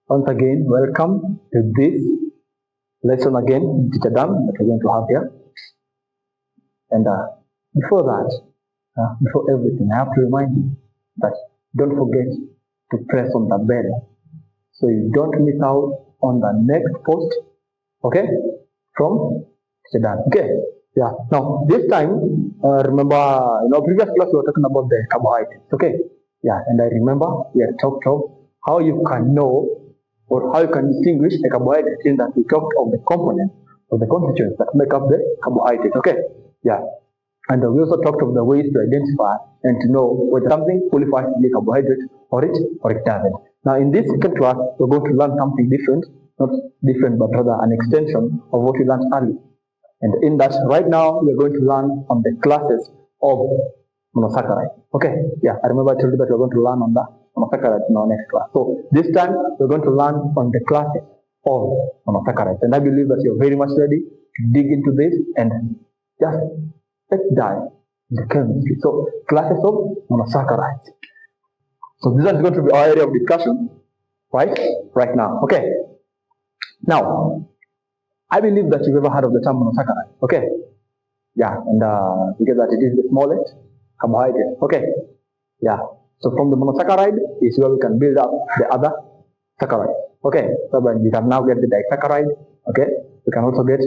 Once again, welcome to this lesson again, teacher Dan, that we're going to have here. And before that, before everything, I have to remind you that don't forget to press on the bell so you don't miss out on the next post, okay, from teacher Dan. Okay, yeah. Now this time, remember, previous class we were talking about the carbohydrates, okay, yeah, and I remember we had talked of how you can know or how you can distinguish a carbohydrate, in that we talked of the components or the constituents that make up the carbohydrate, okay, yeah. And we also talked of the ways to identify and to know whether something qualifies to be a carbohydrate or it doesn't. Now in this second class, we're going to learn something different, not different but rather an extension of what we learned earlier. And in that, right now, we're going to learn on the classes of monosaccharides. Okay, yeah, I remember I told you that we're going to learn on the monosaccharides in our next class. So this time, we're going to learn on the classes of monosaccharides. And I believe that you're very much ready to dig into this and just let's dive into chemistry. So classes of monosaccharides. So this is going to be our area of discussion, right now. Okay. Now, I believe that you've ever heard of the term monosaccharide. Okay. Yeah, and because that it is the smallest carbohydrate. Okay. Yeah. So from the monosaccharide is where we can build up the other saccharide. Okay. So when we can now get the disaccharide. Okay. We can also get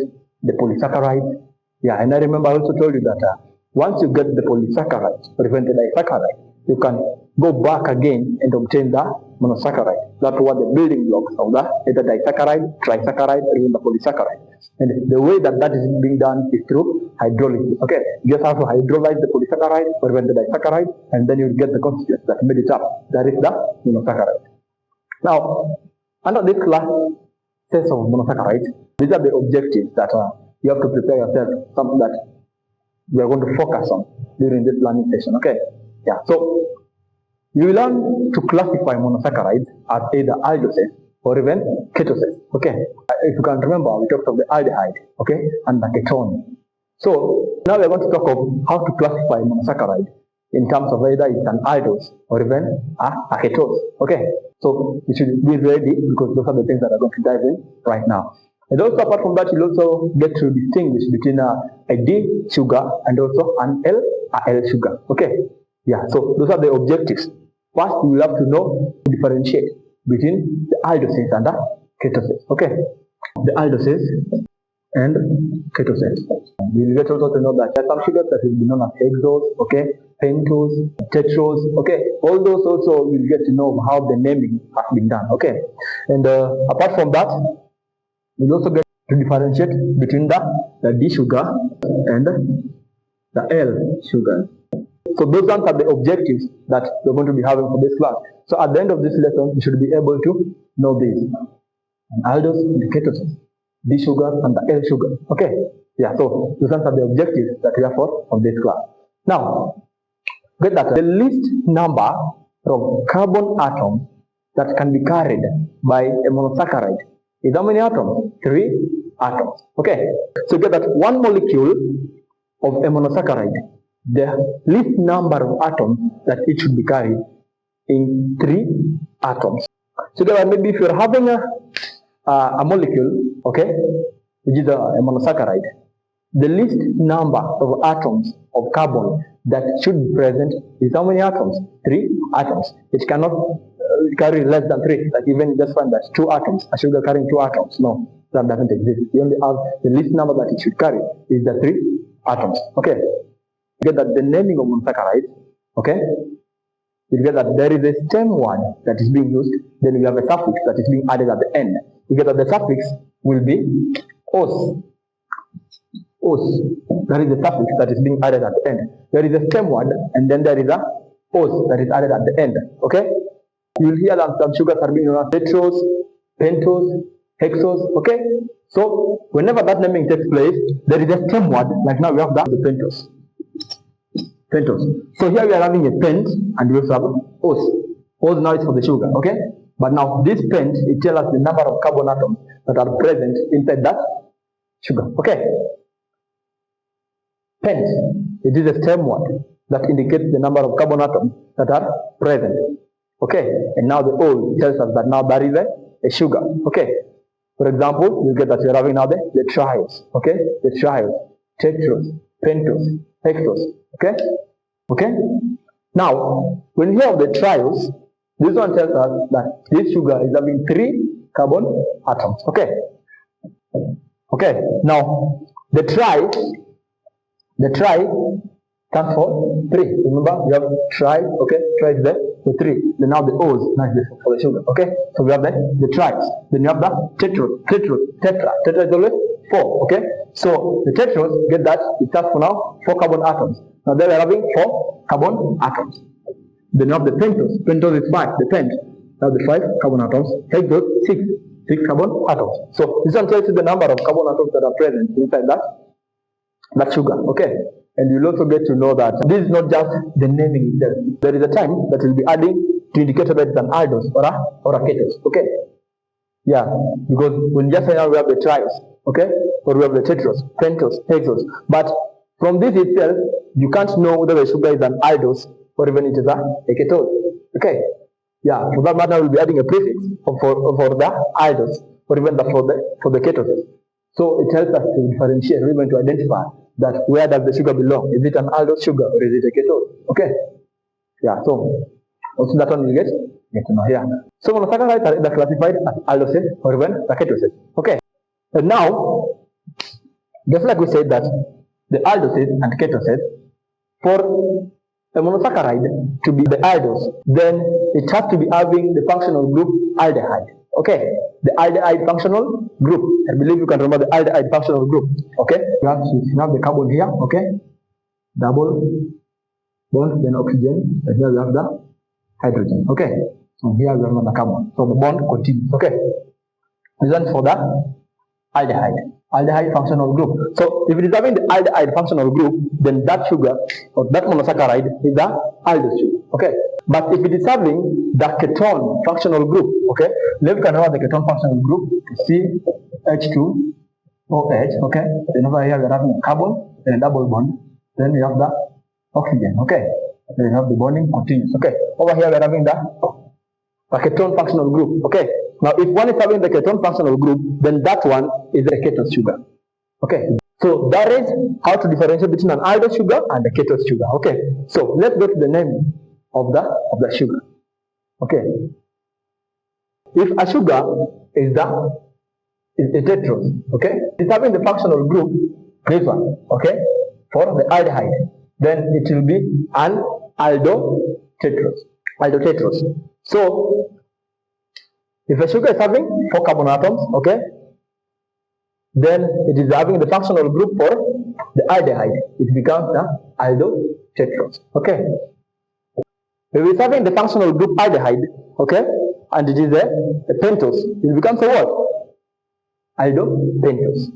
the polysaccharide. Yeah, and I remember I also told you that once you get the polysaccharide or even the disaccharide, you can go back again and obtain the monosaccharide. That's what the building blocks of the either disaccharide, trisaccharide, or even the polysaccharide. And the way that is being done is through hydrolysis. Okay, you just have to hydrolyze the polysaccharide or even the disaccharide, and then you get the constituents that made it up. That is the monosaccharide. Now, under this class of monosaccharides, these are the objectives that you have to prepare yourself, something that we are going to focus on during this learning session. Okay, yeah. So you will learn to classify monosaccharides as either aldoses or even ketoses. Okay, if you can remember, we talked of the aldehyde, okay, and the ketone. So now we are going to talk of how to classify monosaccharide in terms of whether it's an aldose or even a ketose. Okay, so you should be ready because those are the things that are going to dive in right now. And also apart from that, you'll also get to distinguish between a D sugar and also an L sugar. Okay, yeah, so those are the objectives. First, you will have to know to differentiate between the aldoses and the ketoses. Okay, the aldoses and ketoses. You will get also to know that there are some sugars that will be known as hexose, okay, pentose, tetrose, okay. All those also you'll get to know how the naming has been done. Okay, and apart from that, we'll also get to differentiate between the D sugar and the L sugar. So those are the objectives that we're going to be having for this class. So at the end of this lesson, you should be able to know these: an aldose and the ketoses, D sugar and the L sugar. Okay, yeah. So those are the objectives that we have for this class. Now, get that the least number of carbon atoms that can be carried by a monosaccharide is how many atoms? 3 atoms. Okay, so get that one molecule of a monosaccharide, the least number of atoms that it should be carried in 3 atoms. So that maybe if you're having a molecule, okay, which is a monosaccharide, the least number of atoms of carbon that should be present is how many atoms? 3 atoms. It cannot carry less than 3. Like even just find that 2 atoms, a sugar carrying 2 atoms. No, that doesn't exist. You only have the least number that it should carry is the 3 atoms. Okay. You get that the naming of monosaccharides, okay, you get that there is a stem word that is being used, then you have a suffix that is being added at the end. You get that the suffix will be ose. Ose. That is the suffix that is being added at the end. There is a stem word and then there is a ose that is added at the end. Okay? You will hear that some sugars are being known as tetrose, pentose, hexose. Okay? So whenever that naming takes place, there is a stem word, like now we have the pentose. Pentose. So here we are having a pent and we also have ose. Ose now is for the sugar, okay? But now this pent, it tells us the number of carbon atoms that are present inside that sugar, okay? Pent, it is a stem word that indicates the number of carbon atoms that are present, okay? And now the ose tells us that now there is a sugar. Okay. For example, you get that you're having now the triose. Okay. The triose, tetrose, pentose, hexose. Okay. Okay. Now, when you have the triose, this one tells us that this sugar is having 3 carbon atoms. Okay. Okay. Now, the tri stands for 3. Remember, we have tri. Okay. Tri is the 3. Then now the O's, now is for the sugar. Okay. So we have the tris. Then you have the tetrose, tetra. Tetra is always 4. Okay. So the tetrose, get that, it stands for now 4 carbon atoms. Now there we are having 4 carbon atoms. Then you have the pentose. Pentose is 5. The pent. Now the 5 carbon atoms. Hexose 6 carbon atoms. So this one tells you the number of carbon atoms that are present inside that sugar. Okay. And you'll also get to know that this is not just the naming itself. There is a time that we'll be adding to indicate whether it's an aldose or a ketose. Okay. Yeah. Because when just now we have the triose. Okay. Or we have the tetrose, pentose, hexose. But from this itself, you can't know whether the sugar is an aldose or even it is a ketose. Okay. Yeah. For that matter, we'll be adding a prefix for the aldose or even for the ketose. So it helps us to differentiate, or even to identify that where does the sugar belong? Is it an aldose sugar or is it a ketose? Okay. Yeah. So also that one you get to know here. So monosaccharides are either classified as aldoses or even the ketoses. Okay. And now, just like we said that the aldoses and ketoses, for a monosaccharide to be the aldose, then it has to be having the functional group aldehyde. Okay, the aldehyde functional group. I believe you can remember the aldehyde functional group. Okay, you have the carbon here. Okay, double bond, then oxygen, and here we have the hydrogen. Okay, so here we have the carbon. So the bond continues. Okay, this one for the aldehyde functional group. So if it is having the aldehyde functional group, then that sugar or that monosaccharide is the aldose sugar. Okay. But if it is having the ketone functional group, okay, then we can have the ketone functional group CH2OH, okay. Then over here we are having a carbon, then a double bond, then we have the oxygen, okay. Then we have the bonding continues, okay. Over here we are having the ketone functional group, okay. Now if one is having the ketone functional group, then that one is a ketose sugar, okay. So that is how to differentiate between an aldose sugar and a ketose sugar, okay. So let's go to the name of the sugar. Okay. If a sugar is a tetrose, okay, it's having the functional group, this one, okay, for the aldehyde, then it will be an aldotetrose. So if a sugar is having 4 carbon atoms, okay, then it is having the functional group for the aldehyde. It becomes the aldotetrose. Okay. If it's having the functional group aldehyde, okay, and it is a pentose, it becomes a what? Aldopentose.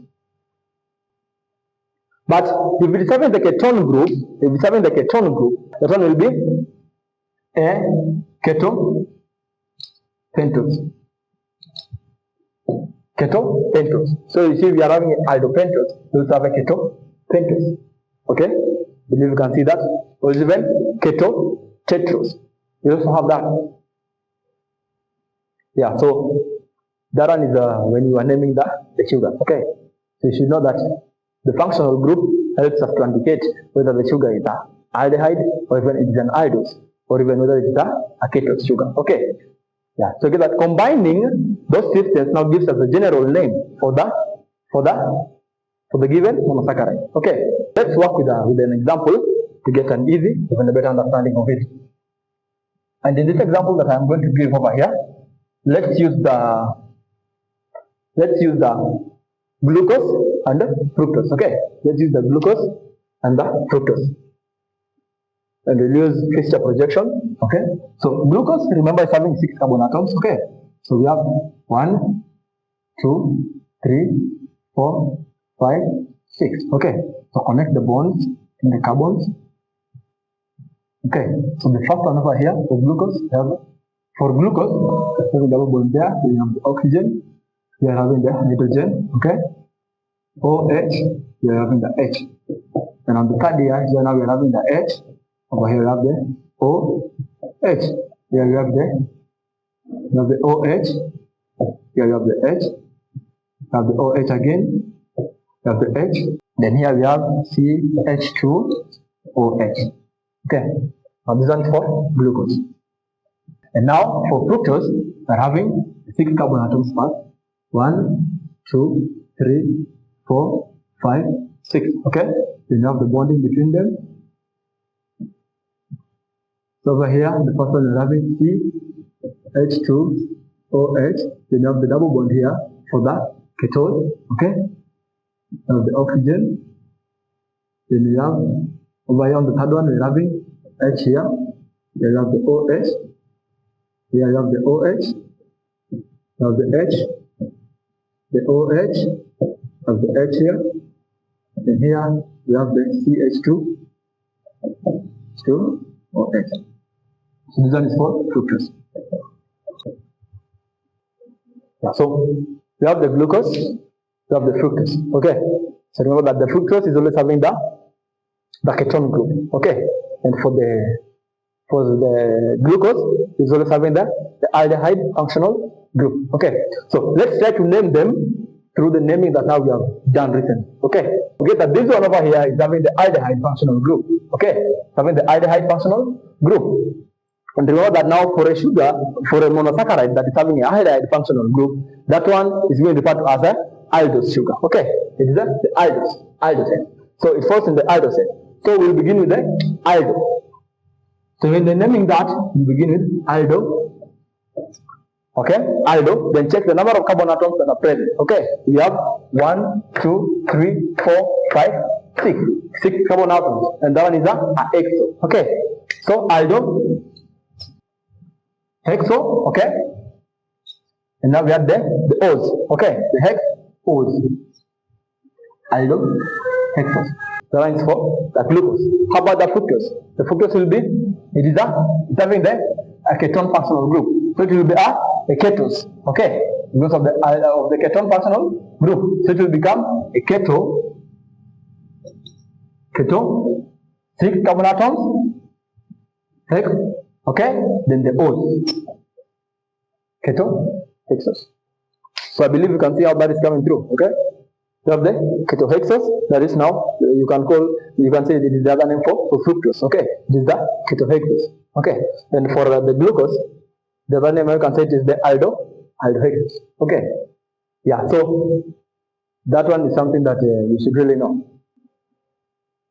But if it is having the ketone group, that one will be a ketopentose. So you see, we are having an aldopentose. We also have a ketopentose. Okay, believe you can see that. Or even tetrose. You also have that. Yeah, so that one is when you are naming the sugar. Okay, so you should know that the functional group helps us to indicate whether the sugar is an aldehyde or even it is an aldose or even whether it is a ketose sugar. Okay, yeah. So get that combining those systems now gives us a general name for the given monosaccharide. Okay, let's work with an example to get an easy, even a better understanding of it. And in this example that I'm going to give over here, let's use the glucose and the fructose. Okay, let's use the glucose and the fructose. And we'll use fixture projection. Okay, so glucose, remember, is having 6 carbon atoms. Okay, so we have 1, 2, 3, 4, 5, 6. Okay, so connect the bonds in the carbons. Okay, so the first one over here for glucose, for glucose, we have double bond there, we have the oxygen, we are having the hydrogen, okay, OH, we are having the H. And on the third here, now we are having the H, over here we have the OH, here we have the OH, Here you have the H, you have the OH again, you have the H, then here we have CH2OH. Okay, now this one is for glucose. And now for fructose, we are having 6 carbon atoms first. 1, 2, 3, 4, 5, 6. Okay, then you have the bonding between them. So over here, the first one we are having CH2OH. Then you have the double bond here for the ketone. Okay, you have the oxygen. Then you have over here on the third one we are having H here. Then you have the OH. Here you have the OH. You have the H. The OH. You have the H here. Then here we have the CH2OH. So this one is for fructose. Yeah, so we have the glucose, we have the fructose. Okay. So remember that the fructose is always having the ketone group. Okay. And for the glucose is always having the aldehyde functional group. Okay. So let's try to name them through the naming that now we have done recently. Okay. Okay, that this one over here is having the aldehyde functional group. Okay. Having the aldehyde functional group. And remember that now for a sugar, for a monosaccharide that is having a aldehyde functional group, that one is being referred to as a aldose sugar. Okay, it is the aldose. So it falls in the aldose. So we'll begin with the aldo. So when the naming that, we begin with aldo. Okay, aldo. Then check the number of carbon atoms that are present. Okay, we have 1, 2, 3, 4, 5, 6. 6 carbon atoms, and that one is a hexose. Okay, so aldo. Hexo, okay, and now we have the O's, okay, the hexose, aldo, hexose. The line is for the glucose. How about the fructose? The fructose will be, it's having the ketone functional group, so it will be a ketose, okay, because of the ketone functional group, so it will become a keto, 6 carbon atoms, hex. Okay, then the O's, ketohexose. So I believe you can see how that is coming through. Okay, you have the ketohexose. That is now you can say it is the other name for fructose. Okay, this is the ketohexose. Okay, then for the glucose, the other name you can say it is the aldohexose. Okay, yeah. So that one is something that you should really know.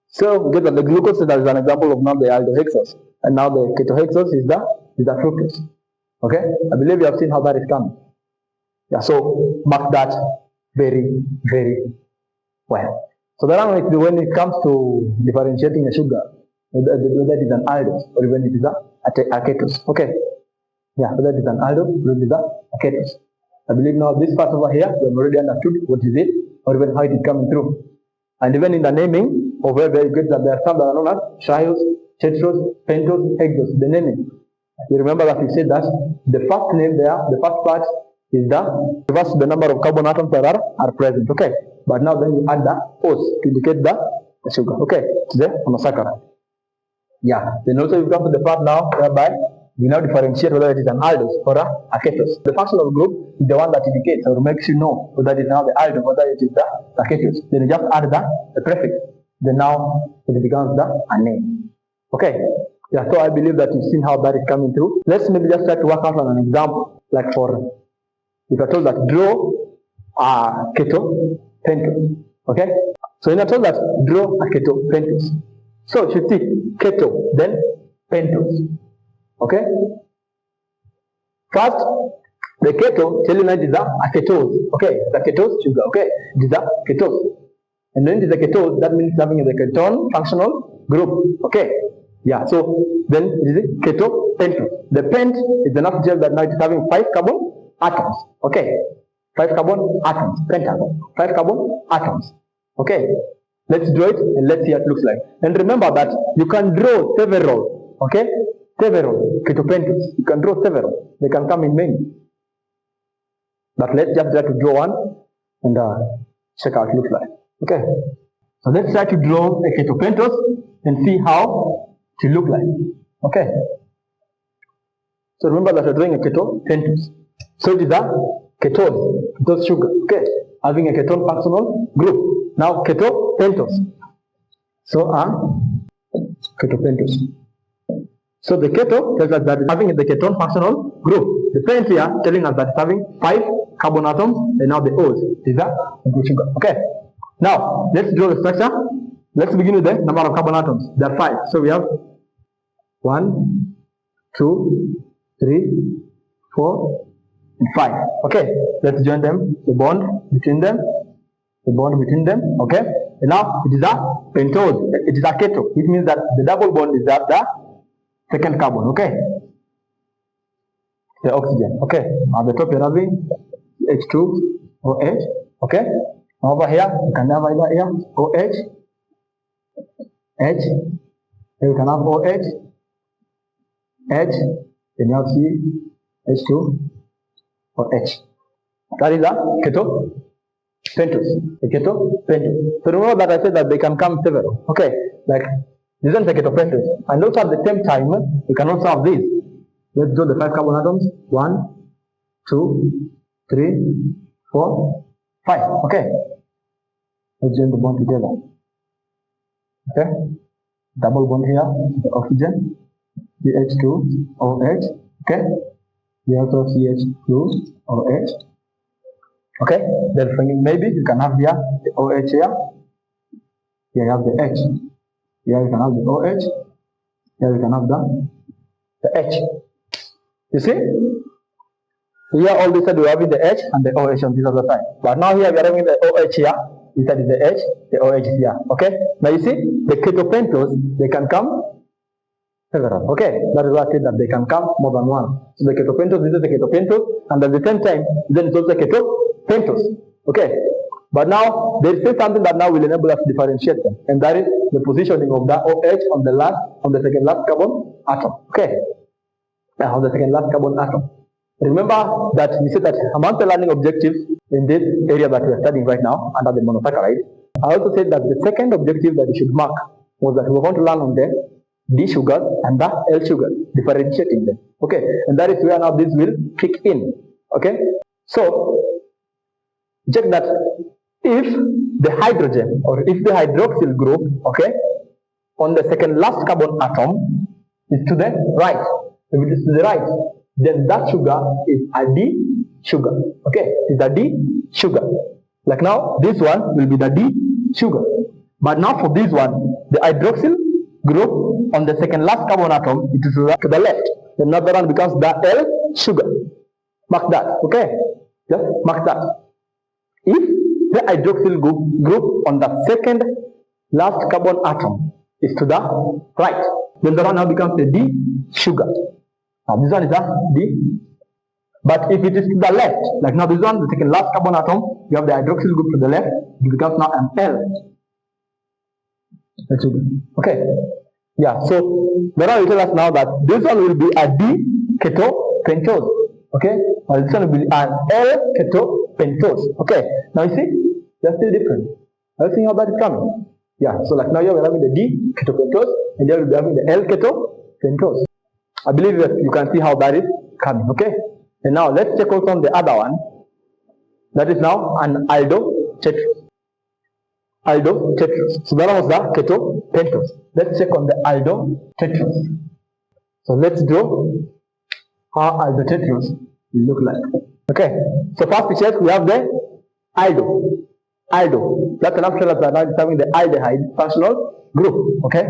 So get that the glucose is an example of now the aldohexose. And now the ketohexose is the fructose. Okay, I believe you have seen how that is coming. Yeah, so mark that very, very well. So that one, when it comes to differentiating a sugar, whether it is an aldose or even it is a ketose. Okay, yeah, whether it is an aldose or it is a ketose. I believe now this part over here we have already understood what is it or even how it is coming through. And even in the naming of where you get that there are some that are known as triose, tetrose, pentose, hexose, the naming. You remember that we said that the first name there, the first part is refers to the number of carbon atoms that are present. Okay, but now then you add the O's to indicate the sugar. Okay, the monosaccharide. Yeah, then also you come to the part now whereby we now differentiate whether it is an aldose or a ketose. The functional group is the one that indicates or makes you know whether it is now the aldose, whether it is the ketose. Then you just add the prefix. Then now it becomes a name. Okay, yeah, so I believe that you've seen how that is coming through. Let's maybe just try to work out on an example. Like for, if I told that draw a pentose. Okay, so when I told that draw a pentose. So you should see keto, then pentose. Okay, first the keto, telling us is a ketose. Okay, the ketose sugar. Okay, it is a ketose. And then it is a ketose, that means having the ketone functional group. Okay. Yeah, so then it is keto pentose. The pent is the enough gel that now it is having 5 carbon atoms. Okay, 5 carbon atoms, pentagon, 5 carbon atoms. Okay, let's draw it and let's see how it looks like. And remember that you can draw several. Okay, several ketopentose. You can draw several. They can come in many. But let's just try to draw one and check how it looks like. Okay, so let's try to draw a ketopentose and see how to look like. Okay, so remember that we're drawing a ketopentose. So it is a ketose sugar, okay, having a ketone functional group. Now pentose. So ketopentose. So the keto tells us that it's having the ketone functional group. The pent here telling us that it's having 5 carbon atoms, and now the O's is a sugar. Okay. Now let's draw the structure. Let's begin with the number of carbon atoms. There are 5. So we have 1, 2, 3, 4, and 5. Okay. Let's join them. The bond between them. The bond between them. Okay. And now it is a pentose. It is a keto. It means that the double bond is at the second carbon. Okay. The oxygen. Okay. At the top you're having H2OH. Okay. Over here you can have either here OH, H. Here you can have OH, H. Then you have H2 or H. That is a ketopentose. The ketopentose. So remember that I said that they can come several. Okay. Like this one is a ketopentose. And also at the same time, we can also have this. Let's do the 5 carbon atoms. 1, 2, 3, 4, 5. Okay. Let's join the bond together. Okay. Double bond here, the oxygen, CH2OH. Okay. We also CH2OH. Okay. Then maybe you can have here the OH here. Here you have the H. Here you can have the OH. Here you can have the H. You see? Here all this side we are having the H and the OH on this other side. But now here we are having the OH here. This side is the H, the OH here. Okay? Now you see, the ketopentose, they can come several. Okay? That is why I said that they can come more than one. So the ketopentose, this is the ketopentose, and at the same time, then it's also ketopentose. Okay? But now, there is still something that now will enable us to differentiate them, and that is the positioning of the OH on the second last carbon atom. Okay? On the second last carbon atom. Remember that we said that among the learning objectives in this area that we are studying right now under the monosaccharides, I also said that the second objective that we should mark was that we want to learn on the D sugars and the L sugars, differentiating them. Okay, and that is where now this will kick in. Okay, so check that if the hydrogen or if the hydroxyl group, okay, on the second last carbon atom is to the right, if it is to the right, then that sugar is a D sugar. Okay, it's a D sugar. Like now, this one will be the D sugar. But now for this one, the hydroxyl group on the second last carbon atom, it is to the left. The another one becomes the L sugar. Mark that. Okay, just mark that. If the hydroxyl group on the second last carbon atom is to the right, then the one now becomes the D sugar. Now this one is a D. But if it is to the left, like now this one, the second last carbon atom, you have the hydroxyl group to the left, it becomes now an L. Okay. Yeah, so now you tell us now that this one will be a D ketopentose. Okay, or this one will be an L ketopentose. Okay, now you see, they're still different. Are you seeing how that is coming? Yeah, so like now you're having the D ketopentose, and then you'll be having the L ketopentose. I believe that you can see how that is coming. Okay, and now let's check also on the other one. That is now an aldotetrose. Aldotetrose. So that was the ketopentose. Let's check on the aldotetrose. So let's draw how aldotetrose will look like. Okay. So first we check, we have the aldo. That's an option that now is having the aldehyde functional group. Okay.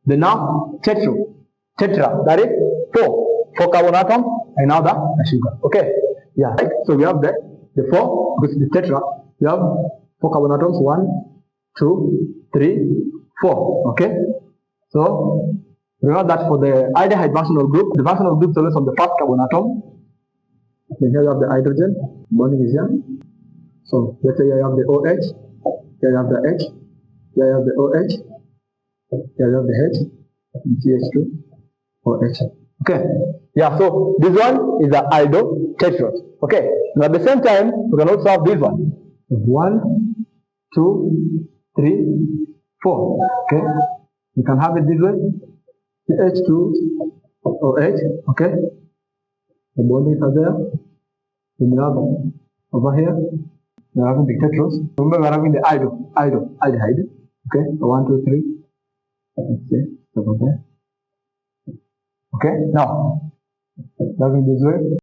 Then now tetra. That is 4 carbon atom, and now the sugar. Okay. Yeah. Right. So we have the 4, which is the tetra. We have 4 carbon atoms. 1, 2, 3, 4. Okay. So remember that for the aldehyde functional group, the functional group is always on the first carbon atom. Then here you have the hydrogen, bonding is here. So let's say here you have the OH, here you have the H, here you have the OH, here you have the H, and CH2 OH. Okay. Yeah, so this one is the aldotetrose. Okay. Now at the same time, we can also have this one. 1, 2, 3, 4. Okay. You can have it this way. CH2OH. Okay. The bondings are there. Then you have Over here, we're having the tetrose. Remember, we're having the aldehyde. Okay, so 1, 2, 3. Let's see, over there. Okay, now, having this way.